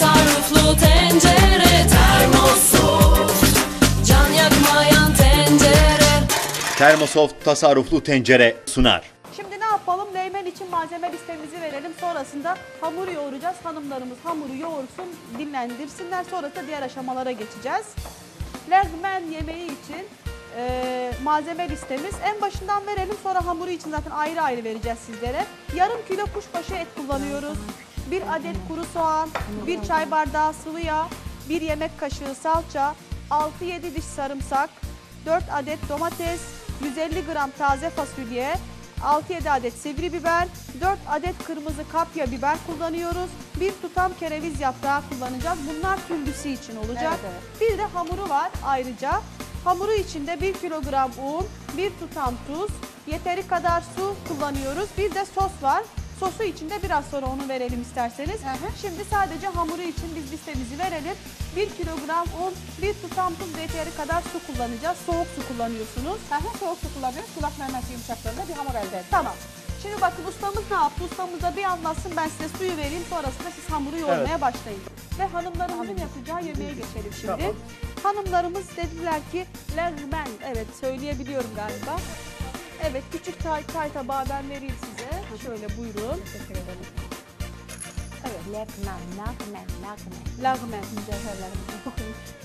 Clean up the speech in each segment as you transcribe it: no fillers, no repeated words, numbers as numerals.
tasarruflu tencere, Termosoft, can yakmayan tencere. Termosoft tasarruflu tencere sunar. Şimdi ne yapalım? Leymen için malzeme listemizi verelim. Sonrasında hamuru yoğuracağız. Hanımlarımız hamuru yoğursun, dinlendirsinler. Sonrasında diğer aşamalara geçeceğiz. Lezmen yemeği için malzeme listemiz. En başından verelim, sonra hamuru için zaten ayrı ayrı vereceğiz sizlere. Yarım kilo kuşbaşı et kullanıyoruz. 1 adet kuru soğan, 1 çay bardağı sıvı yağ, 1 yemek kaşığı salça, 6-7 diş sarımsak, 4 adet domates, 150 gram taze fasulye, 6-7 adet sivri biber, 4 adet kırmızı kapya biber kullanıyoruz. 1 tutam kereviz yaprağı kullanacağız. Bunlar tündüsü için olacak. Evet. Bir de hamuru var ayrıca. Hamuru içinde 1 kilogram un, 1 tutam tuz, yeteri kadar su kullanıyoruz. Bir de sos var. Sosu için de biraz sonra onu verelim isterseniz. Şimdi sadece hamuru için biz listemizi verelim. 1 kilogram un, 1 tutam tuz ve yeteri kadar su kullanacağız. Soğuk su kullanıyorsunuz. Soğuk su kullanıyoruz. Kulak memesi yumuşaklığında bir hamur elde edeceğiz. Tamam. Şimdi bakın ustamız ne yaptı? Ustamız da bir anlatsın, ben size suyu vereyim. Sonrasında siz hamuru yoğurmaya başlayın. Ve hanımlarımızın yapacağı yemeğe geçelim şimdi. Tamam. Hanımlarımız dediler ki lezmen, evet söyleyebiliyorum galiba. Evet, küçük çay tabağı ben vereyim size. Şöyle buyurun. Teşekkür ederim. Evet. Lagmen. Lagmen.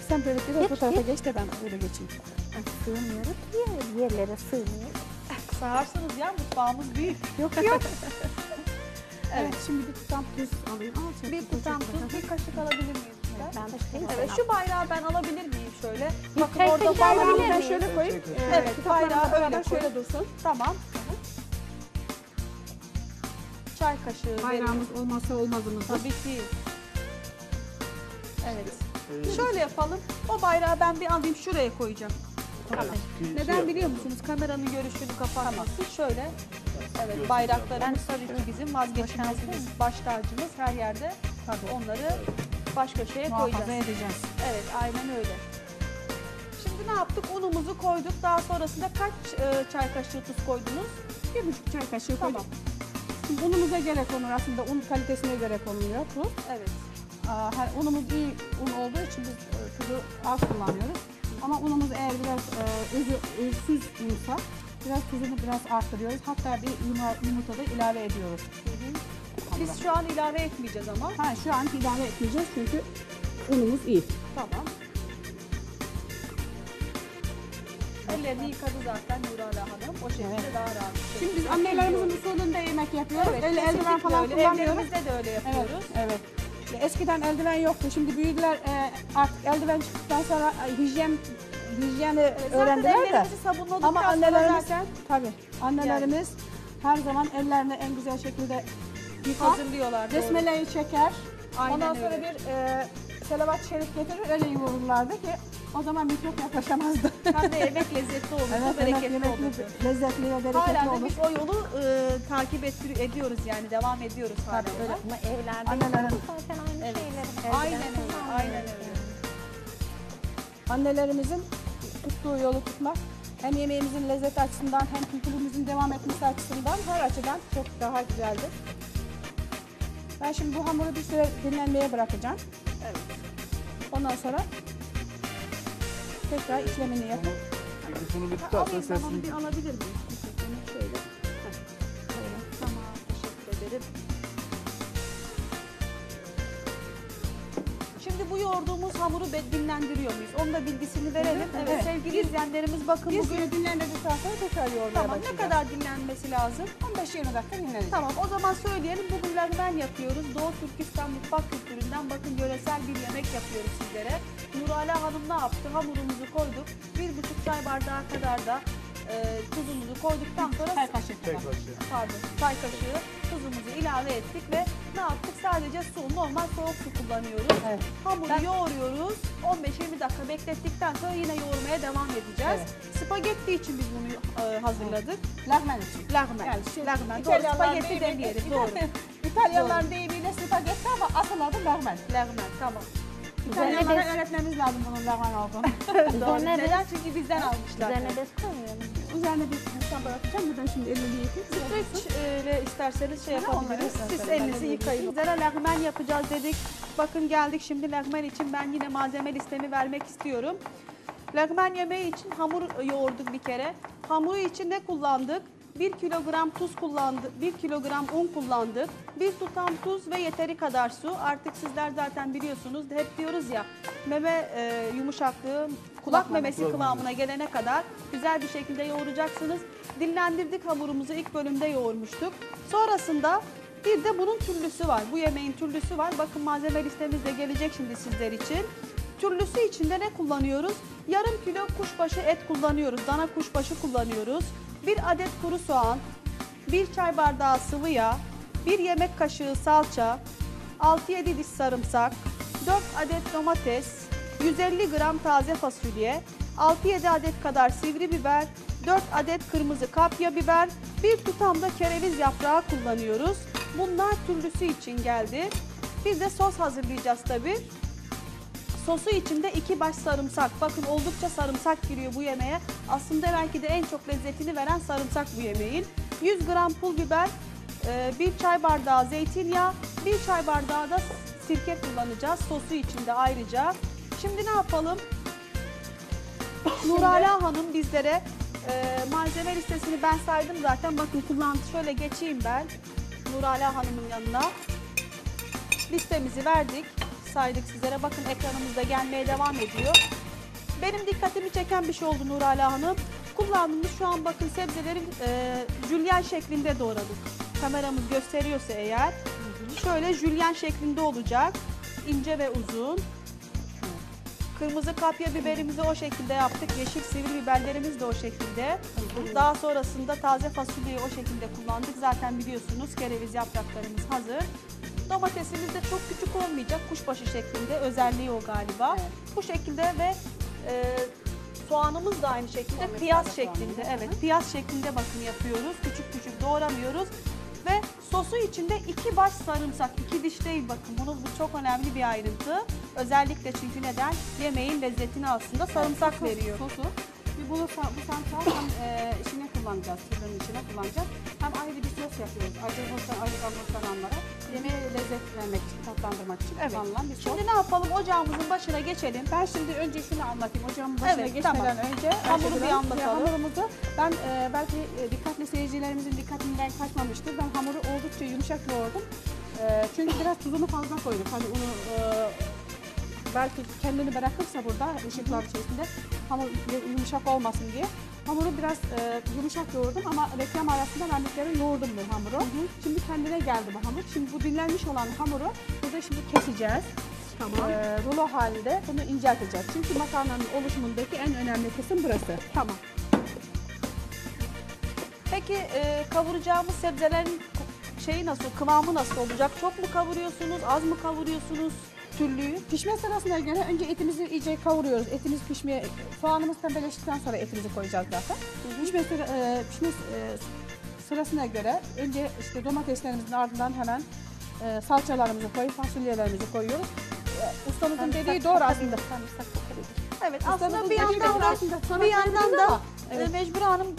Sen böyle biraz bu tarafa geç de ben böyle geçeyim. Sığmıyoruz ki yerlere sığmıyor. Sağarsınız ya, mutfağımız büyük. Yok. Evet, şimdi bir tutam tuz alayım. Bir tutam tuz, bir kaşık alabilir miyim? Ben de Evet, şu bayrağı ben alabilir miyim şöyle? Bakın çay orada kaşığı bayrağı alabilir ben miyim? şöyle koyayım. Evet, Bayrağı öyle beraber koyayım. şöyle dursun. Tamam. Çay kaşığı Bayrağımız verin. olmazsa olmazımızdır. Tabii ki. Evet. Şöyle yapalım. O bayrağı ben bir alayım, şuraya koyacağım. Tamam. Neden biliyor musunuz? Kameranın görüşünü kapatmasın. Şöyle. Evet, bayraklarımız tabii ki bizim vazgeçilmezimiz, baş tacımız, her yerde onları baş köşeye Muhafaza koyacağız. edeceğiz. Evet, aynen öyle. Şimdi ne yaptık? Unumuzu koyduk. Daha sonrasında kaç çay kaşığı tuz koydunuz? 1,5 çay kaşığı Tamam. koyduk. Şimdi unumuza göre konur aslında. Un kalitesine göre konuluyor tuz. Evet. Unumuz iyi un olduğu için biz tuzu az kullanıyoruz. Ama unumuz eğer biraz özsüz unsa biraz tuzunu biraz arttırıyoruz. Hatta bir yumurta da ilave ediyoruz. Biz şu an ilave etmeyeceğiz ama. Şu an ilave etmeyeceğiz çünkü unumuz iyi. Tamam. Ellerini yıkadı zaten Nurala Hanım. O şekilde daha rahat. bir Şimdi biz şekilde annelerimizin yiyoruz. usulünde yemek yapıyoruz. Evet, Eldiven kesinlikle falan öyle. kullanmıyoruz. Evlerimizde de öyle yapıyoruz. Evet. Eskiden eldiven yoktu. Şimdi büyüdüler artık eldiven çıktıktan sonra hijyeni Zaten öğrendiler de. ellerimizi sabunladıktan Ama sonra annelerimiz zaten tabii annelerimiz her zaman ellerini en güzel şekilde yıkar. hazırlıyorlar. doğru. Besmeleyi çeker. Aynen Ondan sonra öyle. bir selavat şerif getirir öyle yoğururlardı ki o zaman mikrop yaklaşamazdı. Hem de yemek lezzetli olurdu, bereketli yemek olurdu. lezzetli ve bereketli Hala da olur. biz o yolu takip ediyoruz yani, devam ediyoruz hala. Tabii, öyle. Ama evlerde Annelerin- zaten aynı Evet. şeyleri. Aynen öyle, aynen öyle. Annelerimizin tuttuğu yolu tutmak hem yemeğimizin lezzeti açısından hem kültürümüzün devam etmesi açısından her açıdan çok daha güzeldir. Ben şimdi bu hamuru bir süre dinlenmeye bırakacağım. Evet. Ondan sonra tekrar işlemini yapıp Mikrofonu bir tutarsan Alayım ben onu, sesini... bir alabilir miyim? Şöyle. Tamam, teşekkür ederim. Şimdi bu yoğurduğumuz hamuru dinlendiriyor muyuz? Onun da bilgisini verelim. Evet, Evet. sevgili izleyenlerimiz bakın bir bugün. süre dinlendirdikten sonra tekrar yoğurmaya Tamam, ne başlayacağım. kadar dinlenmesi lazım? 15-20 dakika dinlenecek. Tamam, o zaman söyleyelim. Bugün lagmen yapıyoruz. Doğu Türkistan mutfak kültüründen bakın yöresel bir yemek yapıyoruz sizlere. Nurala Hanım ne yaptı? Hamurumuzu koyduk. 1,5 çay bardağı kadar da tuzumuzu koyduktan sonra Çay kaşığı kadar. çay kaşığı tuzumuzu ilave ettik ve ne yaptık? Sadece su, normal soğuk su kullanıyoruz. Evet. Hamuru yoğuruyoruz. 15-20 dakika beklettikten sonra yine yoğurmaya devam edeceğiz. Spagetti için biz bunu hazırladık. Lagmen için. Lagmen. Yani şu Lagmen. Doğru, spagetti demeyelim. Doğru. İtalyanların deyimiyle spagetti ama asıl adı lagmen. Lagmen, tamam. İtalyanlara öğretmemiz lazım bunun lagmen olduğunu. Doğru. Üzerine Neden? Çünkü bizden almışlar. Üzerine bez koymuyorum. Üzerine bir hesap bırakacağım. Ben şimdi elimi yıkayayım. Streç ile isterseniz şey Ha, onları yapabiliriz. Siz isterseniz elinizi ben de yıkayın. Sizlere lagmen yapacağız dedik. Bakın geldik şimdi lagmen için ben yine malzeme listemi vermek istiyorum. Lagmen yemeği için hamur yoğurduk bir kere. Hamuru için ne kullandık? 1 kilogram tuz kullandık, 1 kilogram un kullandık, 1 tutam tuz ve yeteri kadar su. Artık sizler zaten biliyorsunuz, hep diyoruz ya meme yumuşaklığı, kulak memesi kıvamına gelene kadar güzel bir şekilde yoğuracaksınız. Dinlendirdik hamurumuzu, ilk bölümde yoğurmuştuk. Sonrasında bir de bunun türlüsü var, bu yemeğin türlüsü var. Bakın malzeme listemiz de gelecek şimdi sizler için. Türlüsü içinde ne kullanıyoruz? Yarım kilo kuşbaşı et kullanıyoruz, dana kuşbaşı kullanıyoruz. 1 adet kuru soğan, 1 çay bardağı sıvı yağ, 1 yemek kaşığı salça, 6-7 diş sarımsak, 4 adet domates, 150 gram taze fasulye, 6-7 adet kadar sivri biber, 4 adet kırmızı kapya biber, 1 tutam da kereviz yaprağı kullanıyoruz. Bunlar türlüsü için geldi. Bir de sos hazırlayacağız tabii. Sosu içinde 2 baş sarımsak. Bakın oldukça sarımsak giriyor bu yemeğe. Aslında belki de en çok lezzetini veren sarımsak bu yemeğin. 100 gram pul biber, 1 çay bardağı zeytinyağı, 1 çay bardağı da sirke kullanacağız. Sosu içinde ayrıca. Şimdi ne yapalım? Nurala Hanım bizlere malzeme listesini ben saydım zaten. Bakın kullandı. Şöyle geçeyim ben Nurala Hanım'ın yanına. Listemizi verdik. Saydık sizlere. Bakın ekranımızda gelmeye devam ediyor. Benim dikkatimi çeken bir şey oldu Nurala Hanım. Kullandığımız şu an bakın sebzeleri jülyen şeklinde doğradık. Kameramız gösteriyorsa eğer. Şöyle jülyen şeklinde olacak. İnce ve uzun. Kırmızı kapya biberimizi o şekilde yaptık. Yeşil sivri biberlerimiz de o şekilde. Daha sonrasında taze fasulyeyi o şekilde kullandık. Zaten biliyorsunuz kereviz yapraklarımız hazır. Domatesimiz de çok küçük olmayacak. Kuşbaşı şeklinde. Özelliği o galiba. Evet. Bu şekilde ve soğanımız da aynı şekilde. Piyaz şeklinde. Evet, piyaz şeklinde bakın yapıyoruz. Küçük küçük doğramıyoruz. Ve sosu içinde 2 baş sarımsak. 2 diş değil bakın. Bu çok önemli bir ayrıntı. Özellikle çünkü neden? Yemeğin lezzetini aslında sarımsak veriyor. Sosu. Bu sarımsağı hem içine kullanacağız, sırrının içine kullanacağız. Hem ayrı bir sos yapıyoruz. Acılı yemeğe lezzet vermek için, tatlandırmak için Evet. kullanılan bir sos. Şimdi ne yapalım? Ocağımızın başına geçelim. Ben şimdi önce şunu anlatayım. Ocağımın başına Evet, geçmeden tamam. önce Hamuru bir anlatalım. Hamurumuzu ben belki dikkatli seyircilerimizin dikkatinden kaçmamıştır. Ben hamuru oldukça yumuşak yoğurdum. Çünkü biraz tuzunu fazla koyduk. Hani onu belki kendini bırakırsa burada ışıklar içerisinde hamur yumuşak olmasın diye. Hamuru biraz yumuşak yoğurdum ama reklam arasında ben bir kere yoğurdum bu hamuru. Şimdi kendine geldi bu hamur. Şimdi bu dinlenmiş olan hamuru burada şimdi keseceğiz. Tamam. Rulo halinde bunu incelteceğiz. Çünkü makarnanın oluşumundaki en önemli kısım burası. Tamam. Peki kavuracağımız sebzelerin şeyi nasıl, kıvamı nasıl olacak? Çok mu kavuruyorsunuz, az mı kavuruyorsunuz türlüyü? Pişme sırasına göre önce etimizi iyice kavuruyoruz. Etimiz pişmeye, soğanımız pembeleştikten sonra etimizi koyacağız zaten. Pişme sırasına göre önce işte domateslerimizin ardından hemen salçalarımızı koyup fasulyelerimizi koyuyoruz. Ustamızın dediği doğru aslında. Evet, aslında Ustamızın bir dediği yandan doğru da aslında. Sonra bir yandan söyledim da ama, evet. Mecbur Hanım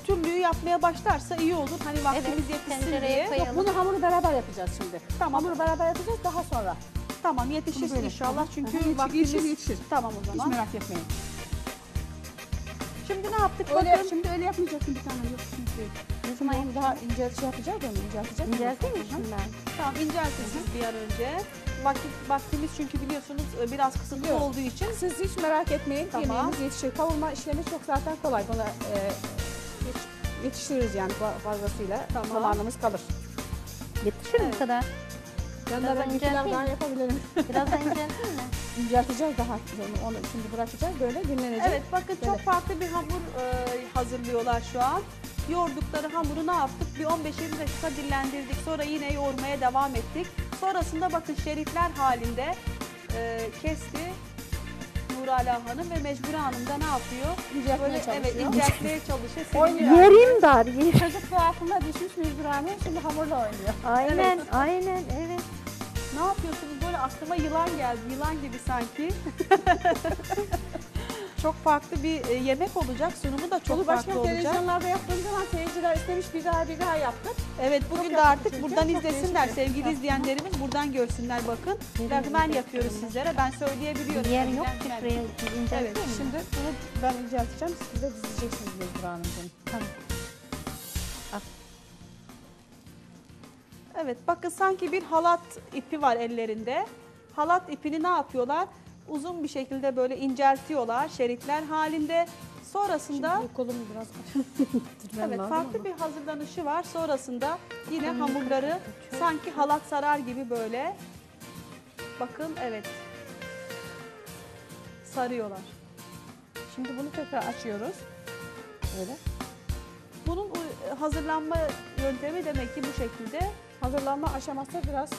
türlüyü yapmaya başlarsa iyi olur. Hani vaktimiz yetişsin tencereye diye. koyalım. Bunu hamuru beraber yapacağız şimdi. Tamam. Hamuru beraber yapacağız daha sonra. Tamam, yetişirsin Böyle. inşallah çünkü Yetişir, vaktimiz yetişir. Tamam o Hiç zaman. merak etmeyin. Şimdi ne yaptık Öyle, bakın. şimdi öyle yapmayacaksın bir tane. Yok çünkü. Şimdi onu daha ince şey yapacağız onu incelteceğiz. İncelteyim mi şimdi ben? Tamam, inceltin siz bir an önce. Vaktimiz çünkü biliyorsunuz biraz kısıtlı Yok. olduğu için. Siz hiç merak etmeyin. Tamam. Yemeğimiz yetişir. Kavurma işlemi çok zaten kolay. Buna yetiştiririz yani fazlasıyla. Tamam. Zamanımız kalır. Yetişir mi bu kadar? Yanlara bir pilav incelteyim daha mi? yapabilirim. Biraz da incelteyim mi? İncelteceğiz daha. Onu şimdi bırakacağız. Böyle dinlenecek. Evet, bakın çok Böyle. farklı bir hamur hazırlıyorlar şu an. Yoğurdukları hamuru ne yaptık? Bir 15-20 dakika dinlendirdik. Sonra yine yoğurmaya devam ettik. Sonrasında bakın şeritler halinde kesti Nurala Hanım ve Mecbure Hanım da ne yapıyor? İnceltmeye Böyle çalışıyor. evet, inceltmeye çalışıyor. Oynuyor. Yerim dar, yer. Çocuk da aklına düşmüş Mecbur Hanım. Şimdi hamurla oynuyor. Aynen, aynen, evet. Ne yapıyorsunuz? Böyle aklıma yılan geldi. Yılan gibi sanki. Çok farklı bir yemek olacak. Sunumu da çok Bunu farklı başka olacak. televizyonlarda yaptığım zaman seyirciler istemiş bir daha yaptık. Evet, bugün Çok de yaptım artık çünkü. buradan Çok izlesinler değişik. sevgili izleyenlerimiz. Buradan görsünler bakın. Lagmen yapıyoruz sizlere. Ben söyleyebiliyorum. Yer yok ki Lagmen. şuraya incelteyim Evet, mi? Şimdi bunu ben incelteceğim. Siz de dizeceksiniz Mecbur Hanımcığım. Tamam. Evet, bakın sanki bir halat ipi var ellerinde. Halat ipini ne yapıyorlar? Uzun bir şekilde böyle inceltiyorlar şeritler halinde. Sonrasında Şimdi kolumu biraz evet, farklı bir hazırlanışı var. Sonrasında yine hamurları sanki halat sarar gibi böyle. Bakın evet. Sarıyorlar. Şimdi bunu tekrar açıyoruz. Böyle. Bunun hazırlanma yöntemi demek ki bu şekilde. Hazırlanma aşaması biraz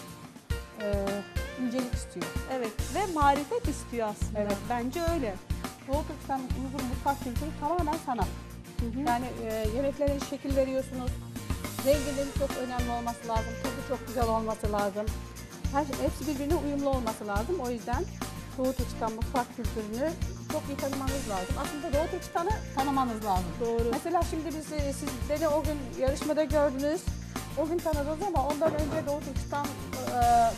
incelik istiyor. Evet ve marifet istiyor aslında. Evet. Bence öyle. Doğu Türkistan Uygur mutfak kültürü tamamen sanat. Yani yemeklere şekil veriyorsunuz. Renginin çok önemli olması lazım. Tadı çok güzel olması lazım. Hepsi birbirine uyumlu olması lazım. O yüzden Doğu Türkistan mutfak kültürünü çok iyi tanımanız lazım. Aslında Doğu Türkistan'ı tanımanız lazım. Doğru. Mesela şimdi siz beni o gün yarışmada gördünüz. O gün tanıdınız ama ondan önce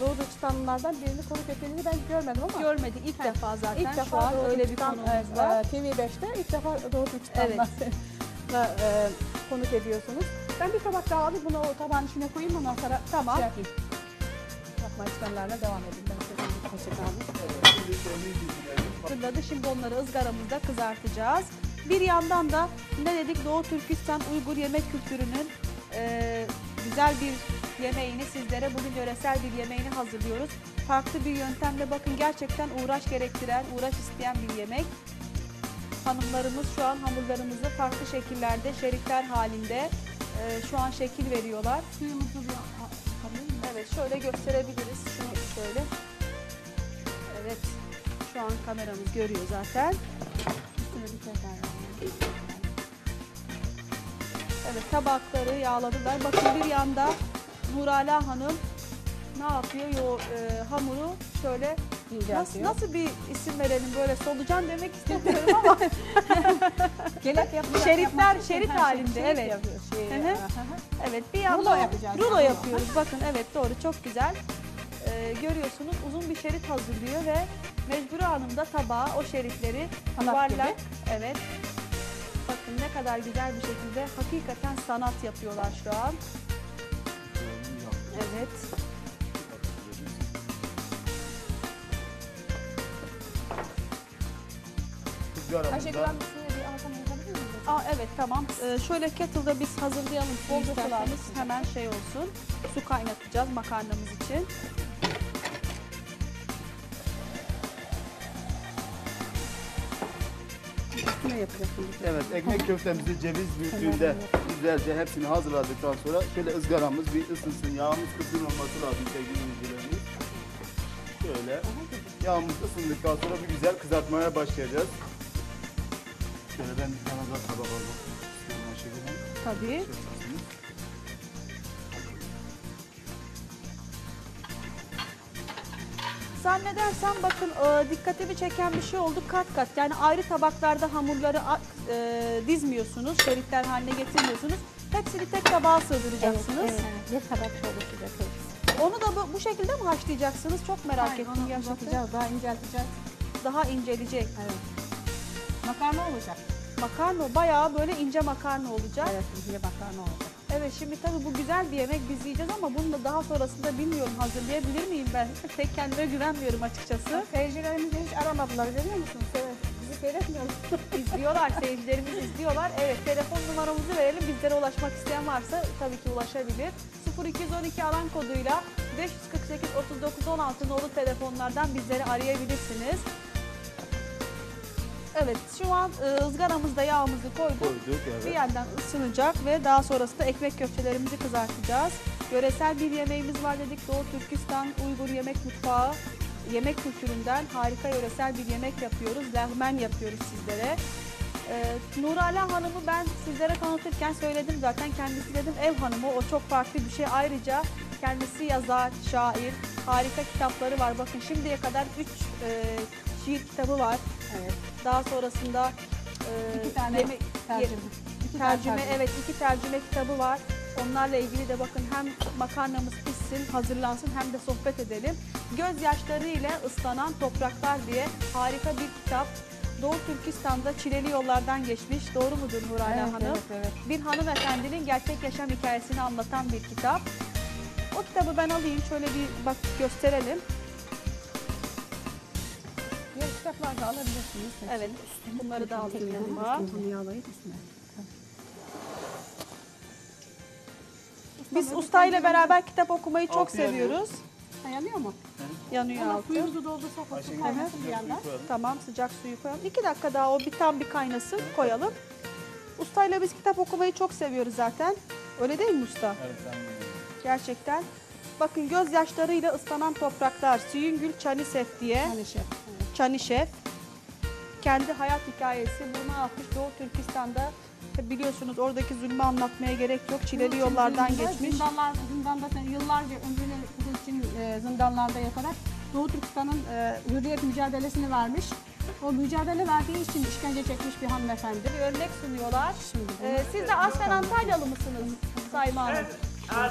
Doğu Türkistanlılardan birini konuk ettiğinizi ben görmedim ama Görmedi ilk defa zaten. İlk Şu defa an Doğu öyle bir Türkistan, konumuz var. TV5'te ilk defa Doğu Türkistan'da konuk ediyorsunuz. Ben bir tabak daha alayım, bunu o tabağın içine koyayım, ondan sonra Tamam. şey yapayım. Yapma işlemlerine devam edeyim. Ben size bir kaşık alayım. Hazırladı. Şimdi onları ızgaramızda kızartacağız. Bir yandan da ne dedik? Doğu Türkistan Uygur yemek kültürünün güzel bir yemeğini sizlere, bugün yöresel bir yemeğini hazırlıyoruz. Farklı bir yöntemle, bakın gerçekten uğraş gerektiren, uğraş isteyen bir yemek. Hanımlarımız şu an hamurlarımızı farklı şekillerde, şeritler halinde şu an şekil veriyorlar. Suyumuzu bir alayım mı? Evet, şöyle gösterebiliriz. Şunu şöyle. Evet, şu an kameramız görüyor zaten. Üstüne bir kez daha yağlayayım. Evet, tabakları yağladılar. Bakın bir yanda Nurala Hanım ne yapıyor? Hamuru şöyle İnceltiyor. nasıl bir isim verelim, böyle solucan demek istemiyorum ama Kelek yapmak, Şeritler, yapmak için şerit her halinde, şerit evet. yapıyoruz. Hı hı. evet, bir yanda Rulo yapacağız. rulo Yani. yapıyoruz. Bakın evet, doğru, çok güzel. Görüyorsunuz uzun bir şerit hazırlıyor ve Mecbure Hanım da tabağa o şeritleri Halat yuvarlak. gibi. Evet. Bakın ne kadar güzel bir şekilde, hakikaten sanat yapıyorlar şu an. Evet. Ayşegül bir suyu bir alsam yapabilir miyim? Evet, tamam. Şöyle kettle'da biz hazırlayalım suyu Bolca isterseniz. sular. Hemen şey olsun. Su kaynatacağız makarnamız için. Ne yapacaksın? Evet, ekmek köftemizi ceviz büyüklüğünde güzelce hepsini hazırladıktan sonra şöyle ızgaramız bir ısınsın. Yağımız kızdırmaması lazım sevgili izleyicilerimiz. Şöyle yağımız ısındıktan sonra bir güzel kızartmaya başlayacağız. Şöyle ben bir tane daha tabak almak istiyorum Ayşegül Hanım. Tabii. Şöyle ısınır. Zannedersem bakın dikkatimi çeken bir şey oldu, kat kat. Yani ayrı tabaklarda hamurları dizmiyorsunuz, şeritler haline getirmiyorsunuz. Hepsini tek tabağa sığdıracaksınız. Evet, evet. Bir tabak oluşacak hepsi. Onu da bu şekilde mi haşlayacaksınız? Çok merak Aynen, ettim onu gerçekten. uzatacağız, daha incelteceğiz. Daha incelecek. Evet. Makarna olacak. Makarna bayağı böyle ince makarna olacak. Evet, ince makarna olacak. Evet, şimdi tabii bu güzel bir yemek, biz yiyeceğiz ama bunu da daha sonrasında bilmiyorum, hazırlayabilir miyim ben? Pek kendime güvenmiyorum açıkçası. Seyircilerimiz hiç aramadılar, görüyor musunuz? Bizi seyretmiyorlar. İzliyorlar, seyircilerimiz izliyorlar. Evet, telefon numaramızı verelim. Bizlere ulaşmak isteyen varsa tabii ki ulaşabilir. 0212 alan koduyla 548 39 16 nolu telefonlardan bizleri arayabilirsiniz. Evet, şu an ızgaramızda yağımızı koyduk. Koyduk, Bir evet. yandan ısınacak ve daha sonrasında ekmek köftelerimizi kızartacağız. Yöresel bir yemeğimiz var dedik. Doğu Türkistan Uygur yemek mutfağı, yemek kültüründen harika yöresel bir yemek yapıyoruz. Lagmen yapıyoruz sizlere. Nurala Hanım'ı ben sizlere tanıtırken söyledim zaten. Kendisi dedim ev hanımı, o çok farklı bir şey. Ayrıca kendisi yazar, şair, harika kitapları var. Bakın şimdiye kadar 3 şiir kitabı var. Evet. Daha sonrasında 2 tane yeme- tercüme. tercüme, evet 2 tercüme kitabı var. Onlarla ilgili de bakın hem makarnamız pişsin, hazırlansın hem de sohbet edelim. Gözyaşları ile ıslanan topraklar diye harika bir kitap. Doğu Türkistan'da çileli yollardan geçmiş. Doğru mudur Nurala Evet, Hanım? evet. Bir hanımefendinin gerçek yaşam hikayesini anlatan bir kitap. O kitabı ben alayım, şöyle bir bak gösterelim. Diğer kitaplar da alabilirsiniz. Evet, bunları da alayım yanıma. Bunu yağlayıp üstüne. Biz ustayla beraber kitap okumayı çok Altı yanıyor. seviyoruz. Yanıyor mu? Yanıyor Ama altı. suyumuzu doldursak o su kaynasın bir yandan. Tamam, sıcak suyu koyalım. 2 dakika daha o tam bir kaynasın, koyalım. Ustayla biz kitap okumayı çok seviyoruz zaten. Öyle değil mi usta? Evet, aynen. Gerçekten. Bakın gözyaşlarıyla ıslanan topraklar. Süyüngül Çanisev diye. Hani şef. Evet. Çanişev. Kendi hayat hikayesi. Bunu atmış Doğu Türkistan'da. Tabi biliyorsunuz oradaki zulmü anlatmaya gerek yok. Çileli yollardan geçmiş. Zindanda yıllarca ömrünü bunun için zindanlarda yatarak Doğu Türkistan'ın hürriyet mücadelesini vermiş. O mücadele verdiği için işkence çekmiş bir hanımefendi. Bir örnek sunuyorlar. Şimdi Siz de aslen Antalyalı mısınız Sayma Hanım?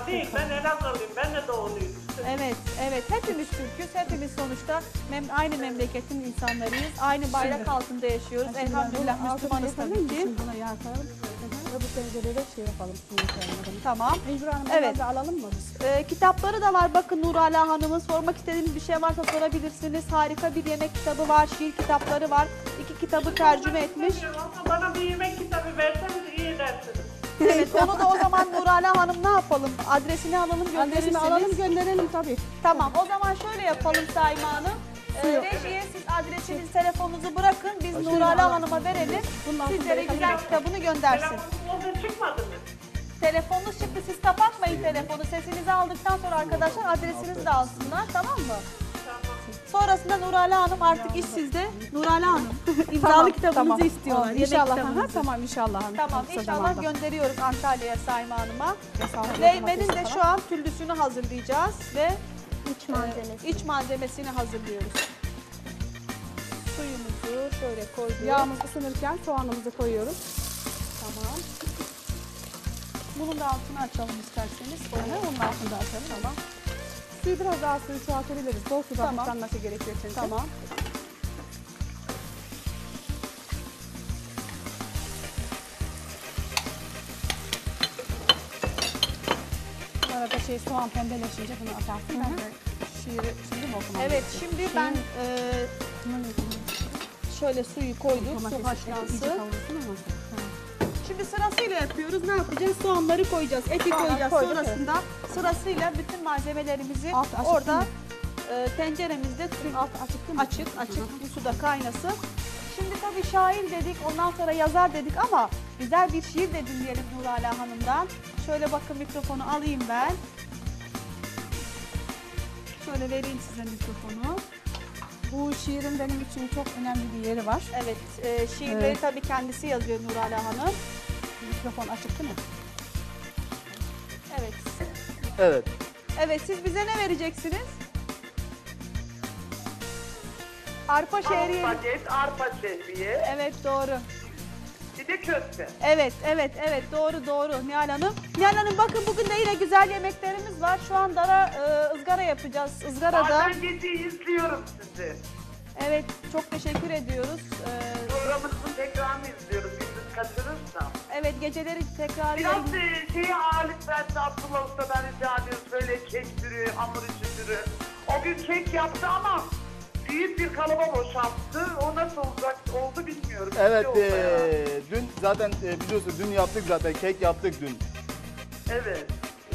Değil, ben Elazığlıyım, ben de doğuluyum. Evet, evet. Hepimiz Türk'üz. Hepimiz sonuçta aynı memleketin insanlarıyız. Aynı bayrak altında yaşıyoruz. Elhamdülillah Müslümanız tabii ki. Buna yağ koyalım. Ve bu tencerede şey yapalım. Suyu koyalım. Tamam. Mecbur Hanım, Evet. evet. alalım mı biz? Kitapları da var. Bakın Nurala Hanım'ın sormak istediğiniz bir şey varsa sorabilirsiniz. Harika bir yemek kitabı var. Şiir kitapları var. 2 kitabı tercüme etmiş. Ama bana bir yemek kitabı verseniz iyi edersiniz. Evet, onu da o zaman Nurala Hanım ne yapalım? Adresini alalım, gönderirsiniz. Adresini alalım, gönderelim tabii. Tamam, o zaman şöyle yapalım Sayma Hanım. Rejiye siz adresiniz, telefonunuzu bırakın. Biz Nurala Hanım'a verelim. Sizlere güzel kitabını göndersin. Telefonum orada çıkmadı mı? Telefonunuz çıktı, siz kapatmayın telefonu. Sesinizi aldıktan sonra arkadaşlar adresinizi de alsınlar, tamam mı? Sonrasında Nurala Hanım artık iş sizde. Nurala Hanım imzalı kitabınızı istiyorlar. yemek İnşallah. kitabınızı. Tamam inşallah. Tamam, Kısa inşallah zamanda. gönderiyoruz Antalya'ya Sayma Hanım'a. Sağlıklı Leymenin de domatesi şu an tüllüsünü hazırlayacağız ve İç malzemesi. iç malzemesini hazırlıyoruz. Suyumuzu şöyle koyduk. Yağımız ısınırken soğanımızı koyuyoruz. Tamam. Bunun da altını açalım isterseniz. Onun altında açalım. Tamam. Suyu biraz daha suyu çoğaltabiliriz. Bol suda Tamam. haşlanması gerekiyor çünkü. Tamam. Bu arada soğan pembeleşince bunu atarsın. Ben de şiiri şimdi mi okumam Evet, gerekiyor? şimdi ben şöyle suyu koyduk, su Domatesi iyice haşlansın. kavrulsun ama. Şimdi sırasıyla yapıyoruz. Ne yapacağız? Soğanları koyacağız, eti Soğanları koyacağız. koyduk, Sonrasında sırasıyla bütün malzemelerimizi Altı açık orada değil tenceremizde Altı açık değil mi? açık bu suda kaynasın. Şimdi tabii şair dedik, ondan sonra yazar dedik ama güzel bir şiir de dinleyelim Nurala Hanım'dan. Şöyle bakın mikrofonu alayım ben. Şöyle vereyim size mikrofonu. Bu şiirin benim için çok önemli bir yeri var. Evet, şiirleri tabii kendisi yazıyor Nurala Hanım. Mikrofon açık değil mi? Evet. Evet. Evet, siz bize ne vereceksiniz? Arpa şehriyeli. Paket, arpa şehriye, Evet, doğru. bir de köfte. Evet, doğru Nihal Hanım. Nihal Hanım bakın bugün de yine güzel yemeklerimiz var. Şu an ızgara yapacağız. Izgarada. Bazen gece izliyorum sizi. Evet, çok teşekkür ediyoruz. Programınızın tekrarını izliyorum, gündüz kaçırırsam. Evet, geceleri tekrar Biraz şeyi ağırlık verse Abdullah Usta'dan rica ediyoruz. Böyle kek sürüyor, hamur işi sürüyor. O gün kek yaptı ama büyük bir kalıba boşalttı. O nasıl oldu bilmiyorum. Evet, Bir şey oldu ya. dün zaten biliyorsun dün yaptık zaten, kek yaptık dün. Evet.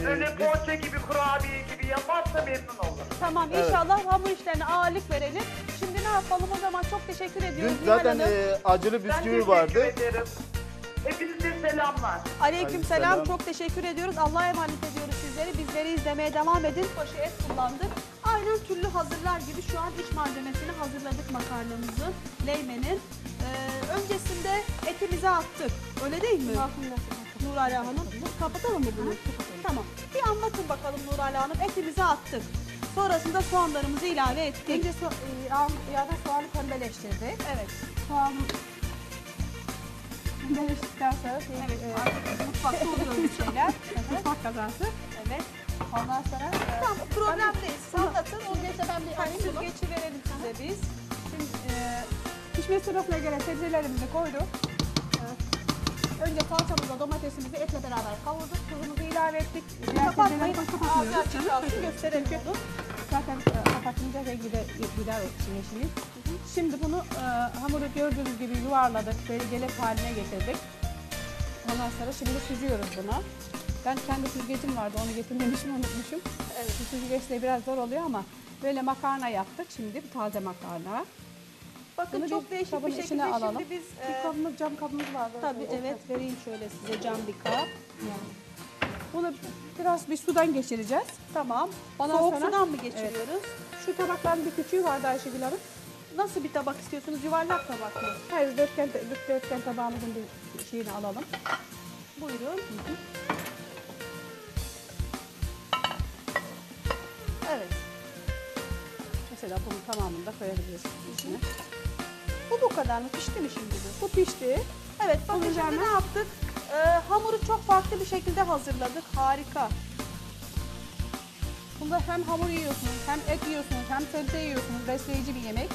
Böyle biz- poğaça gibi, kurabiye gibi yaparsa memnun olurum. Tamam, Evet. inşallah hamur işlerine ağırlık verelim. Şimdi ne yapalım o zaman? Çok teşekkür ediyoruz Dün Nihal zaten Hanım. acılı Ben bisküvi teşekkür vardı. ederim. Hepinize selamlar. Aleykümselam. Aleykümselam. Çok teşekkür ediyoruz. Allah'a emanet ediyoruz sizleri. Bizleri izlemeye devam edin. Başı et kullandık. Aynen türlü hazırlar gibi şu an iç malzemesini hazırladık makarnamızın, leymenin. Öncesinde etimizi attık. Öyle değil mi? Nurala Hanım. Kapatalım mı bunu? Tamam. Bir anlatın bakalım Nurala Hanım. Etimizi attık. Sonrasında soğanlarımızı ilave ettik. Önce yağda soğanı pembeleştirdik. Evet. Soğanı pembeleştirdikten sonra Evet. Mutfakta oluyor öyle şeyler. mutfak kazası. Evet. Ondan sonra Tamam, problem değil. Anlatın. Onu Süzgeçte ben bir alayım bunu. süzgeci verelim size biz. Şimdi pişme sırasına göre sebzelerimizi koyduk. Önce salçamızla domatesimizi etle beraber kavurduk. Tuzumuzu ilave ettik. Diğer Kapatmayın. sebzeleri Ağzı kapatmıyoruz. açık kalsın, gösterelim onu. Zaten kapatınca rengi de gider o yeşili. Şimdi bunu hamuru gördüğünüz gibi yuvarladık. Böyle gelip haline getirdik. Ondan sonra şimdi süzüyoruz bunu. Ben kendi süzgecim vardı, onu getirmemişim, unutmuşum. Evet. Bu süzgeçle biraz zor oluyor ama böyle makarna yaptık. Şimdi bir taze makarna. Bakın Bunu çok bir değişik kabın bir içine şekilde alalım. şimdi biz Bir kabımız, cam kabımız vardı. tabii evet vereyim şöyle size cam bir kap. Bunu biraz bir sudan geçireceğiz. Tamam. Ondan Soğuk sonra- sudan mı geçiriyoruz? Şu tabakların bir küçüğü vardı Ayşegül Hanım. Nasıl bir tabak istiyorsunuz? Yuvarlak tabak mı? Hayır, dörtgen tabağımızın bir şeyini alalım. Buyurun. Evet. Mesela bunun tamamını da koyabiliriz içine. Bu kadar mı? Pişti mi şimdi bu? Bu pişti. Evet bakın Bunun şimdi üzerine- ne yaptık? Hamuru çok farklı bir şekilde hazırladık. Harika. Bunda hem hamur yiyorsunuz, hem et yiyorsunuz, hem sebze yiyorsunuz. Besleyici bir yemek.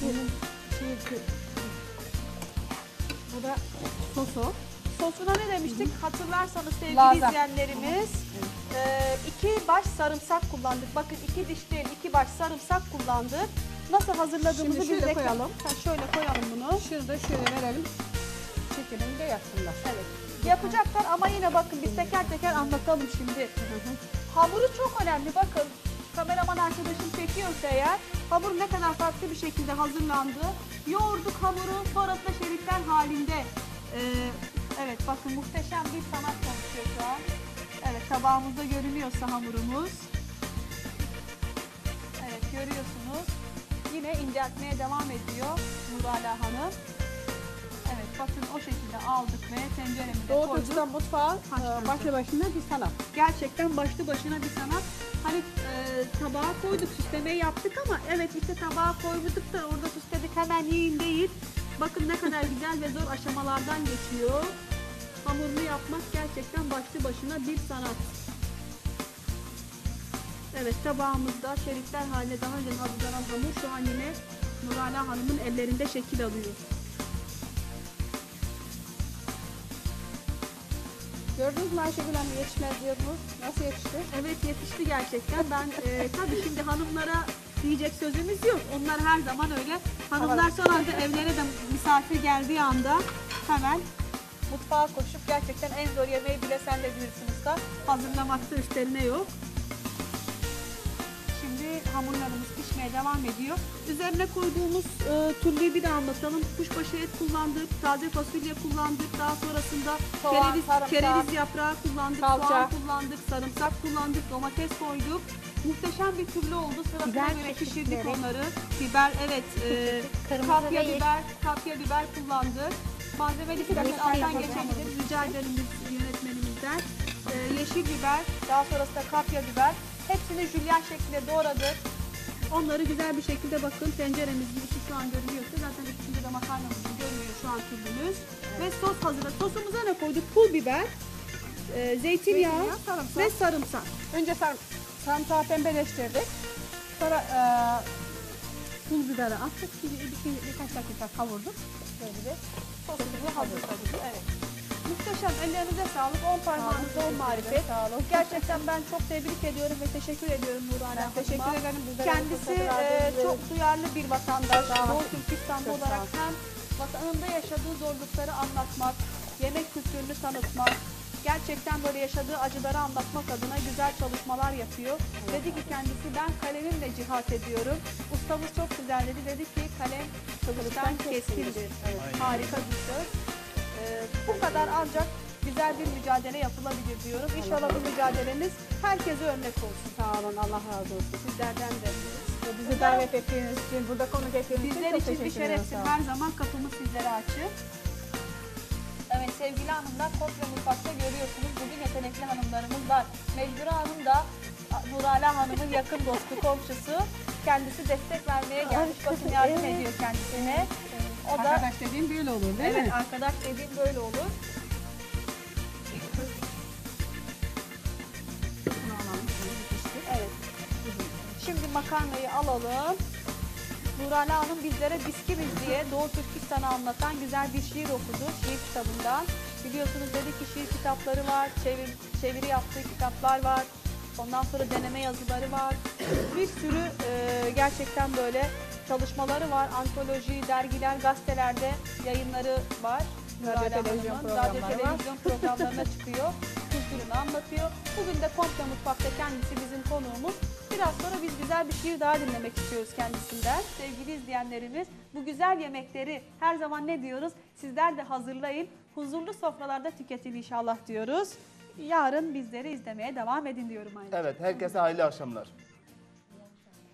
Bunun bu da sosu. Sosuna ne demiştik? Hatırlarsanız sevgili Laza. izleyenlerimiz 2 baş sarımsak kullandık. Bakın 2 diş değil 2 baş sarımsak kullandık. Nasıl hazırladığımızı Şimdi şöyle biz koyalım. Şöyle koyalım bunu. Şurada şöyle verelim. Çekelim de yapsınlar. Evet. Yapacaklar ama yine bakın biz teker teker anlatalım şimdi. Hamuru çok önemli bakın. Kameraman arkadaşım çekiyorsa eğer hamur ne kadar farklı bir şekilde hazırlandı. Yoğurduk hamuru sonrasında şeritler halinde. Evet bakın muhteşem bir sanat çalışıyor şu an. Evet tabağımızda görünüyorsa hamurumuz. Evet görüyorsunuz. Yine inceltmeye devam ediyor Nurala Hanım. Evet bakın o şekilde aldık ve tenceremize Doğu koyduk. Türkistan mutfağı Haşlanacak. başlı başına bir sanat. Gerçekten başlı başına bir sanat. Hani tabağa koyduk, süslemeyi yaptık ama evet işte tabağa koyduk da orada süsledik hemen yiyin değil. Bakın ne kadar güzel ve zor aşamalardan geçiyor. Hamurunu yapmak gerçekten başlı başına bir sanat. Evet tabağımızda şeritler haline daha önce hazırlanan hamur şu an yine Nurala Hanım'ın ellerinde şekil alıyor. Gördünüz mü Ayşegül Hanım, yetişmez diyordunuz. Nasıl yetişti? Evet yetişti gerçekten. Ben tabii şimdi hanımlara diyecek sözümüz yok. Onlar her zaman öyle. Hanımlar son anda evlerine de misafir geldiği anda hemen mutfağa koşup gerçekten en zor yemeği bile sen de bilirsin usta. Hazırlamakta üstlerine yok. Şimdi hamurlarımız pişmeye devam ediyor. Üzerine koyduğumuz türlüyü bir de anlatalım. Kuşbaşı et kullandık, taze fasulye kullandık. Daha sonrasında Soğan, sarımsak, kereviz yaprağı kullandık, salça. soğan kullandık, sarımsak kullandık, domates koyduk. Muhteşem bir türlü oldu. Sırasına Biber göre pişirdik çeşitleri. onları. Biber evet, Kırmızı kapya ve yeşil. kapya biber kullandık. Malzeme listemiz Yeşil alttan yapalım. geçebiliriz. Rica ederim biz yönetmenimizden. Yeşil biber, daha sonrasında kapya biber. Hepsini jülyen şeklinde doğradık. Onları güzel bir şekilde bakın tenceremizin içi şu an görünüyorsa zaten üstünde de makarnamızı görünüyor şu an türlümüz. Ve sos hazırladık. Sosumuza ne koyduk? Pul biber, zeytinyağı sarımsak. ve sarımsak. Önce sarımsağı pembeleştirdik. Sonra pul biberi attık. Birkaç dakika kavurduk. Böyle Sosumuzu hazırladık. Evet. Muhteşem. Ellerinize sağlık. 10 parmağınızda 10 marifet. Sağ olun. Gerçekten ben çok tebrik ediyorum ve teşekkür ediyorum Nurhan Hanım'a. Teşekkür ederim. Bizlere Kendisi bu fırsatı verdiğiniz için. çok duyarlı bir vatandaş. Sağ olun. Doğu Türkistan'da Çok olarak sağ olun. hem vatanında yaşadığı zorlukları anlatmak, yemek kültürünü tanıtmak, gerçekten böyle yaşadığı acıları anlatmak adına güzel çalışmalar yapıyor. Dedi ki kendisi ben kalemimle cihat ediyorum. Ustamız çok güzel dedi. Dedi ki kalem kılıçtan keskindir. Harika bir söz. Bu kadar ancak güzel bir mücadele yapılabilir diyorum. İnşallah bu mücadelemiz herkese örnek olsun. Sağ olun. Allah razı olsun. Sizlerden de. Bizi davet ettiğiniz için, burada konuk ettiğiniz için Bizler çok için bir teşekkür ederim. şereftir. Sağ olun. Her zaman kapımız sizlere açık. Evet sevgili hanımlar komple mutfakta görüyorsunuz. Bugün yetenekli hanımlarımız var. Mecbure Hanım da Nurala Hanım'ın yakın dostu, komşusu. Kendisi destek vermeye gelmiş. Bakın yardım ediyor kendisine. O da Arkadaş dediğim böyle olur değil evet mi? arkadaş dediğim böyle olur. Bunu alalım, şöyle bir piştir. Evet. Şimdi makarnayı alalım. Nurala Hanım bizlere Biskimiz diye Doğu Türkistan'ı anlatan güzel bir şiir okudu. Şiir kitabından. Biliyorsunuz dedi ki şiir kitapları var, çeviri yaptığı kitaplar var. Ondan sonra deneme yazıları var. Bir sürü gerçekten böyle çalışmaları var. Antoloji, dergiler, gazetelerde yayınları var. Nurala televizyon Hanım'ın programları radyo var. televizyon programlarına çıkıyor. Kültürünü anlatıyor. Bugün de Komple Mutfak'ta kendisi bizim konuğumuz. Biraz sonra biz güzel bir şiir daha dinlemek istiyoruz kendisinden. Sevgili izleyenlerimiz, bu güzel yemekleri her zaman ne diyoruz? Sizler de hazırlayın. Huzurlu sofralarda tüketin inşallah diyoruz. Yarın bizleri izlemeye devam edin diyorum aynı. Evet, herkese hayırlı akşamlar.